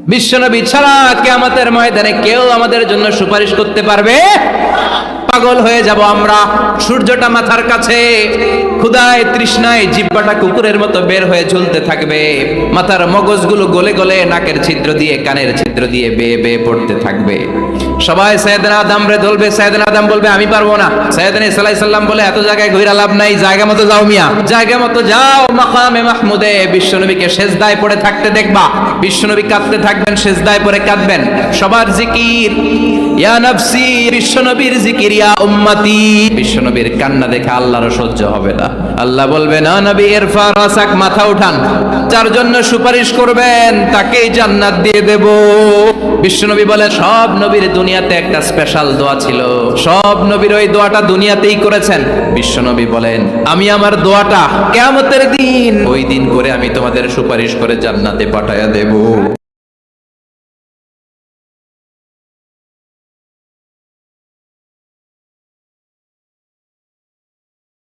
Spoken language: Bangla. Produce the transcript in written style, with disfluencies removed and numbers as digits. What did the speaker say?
বিশ্বনবী ছাড়া কিয়ামতের ময়দানে কেউ আমাদের জন্য সুপারিশ করতে পারবে? পাগল হয়ে যাব আমরা। সূর্যটা মাথার কাছে, ক্ষুধায় তৃষ্ণায় জিহ্বাটা কুকুরের মতো বের হয়ে ঝুলতে থাকবে, মাথার মগজগুলো গলে গলে নাকের ছিদ্র দিয়ে কানের ছিদ্র দিয়ে বেয়ে বেয়ে পড়তে থাকবে। সবাই সাইয়েদনা আদম রে ধরবে, সাইয়েদনা আদম বলবে আমি পারবো না। সাইয়েদনা ইসা আলাইহিস সালাম বলে এত জায়গায় ঘুরা লাভ নাই, জায়গা মতো যাও মিয়া, জায়গা মতো যাও। মাকামে মাহমুদে বিশ্বনবীকে সেজদায় পড়ে থাকতে দেখবা, বিশ্বনবী কাঁদতে থাকবেন, সেজদায় পড়ে কাঁদবেন। সবার জিকির ইয়া নফসি, বিশ্বনবীর জিকির ইয়া উম্মতি। বিশ্বনবীর কান্না দেখে আল্লাহর সহ্য হবে না। আল্লাহ বলবেন না নবী ইরফা রাসাক, মাথা উঠান, যার জন্য সুপারিশ করবেন তাকেই জান্নাত দিয়ে দেব। বিশ্বনবী বলেন সব নবীর দুনিয়াতে একটা স্পেশাল দোয়া ছিল, সব নবীর ওই দোয়াটা দুনিয়াতেই করেছেন। বিশ্বনবী বলেন আমি আমার দোয়াটা কিয়ামতের দিন ওই দিন করে আমি তোমাদের সুপারিশ করে জান্নাতে পাঠায়া দেব।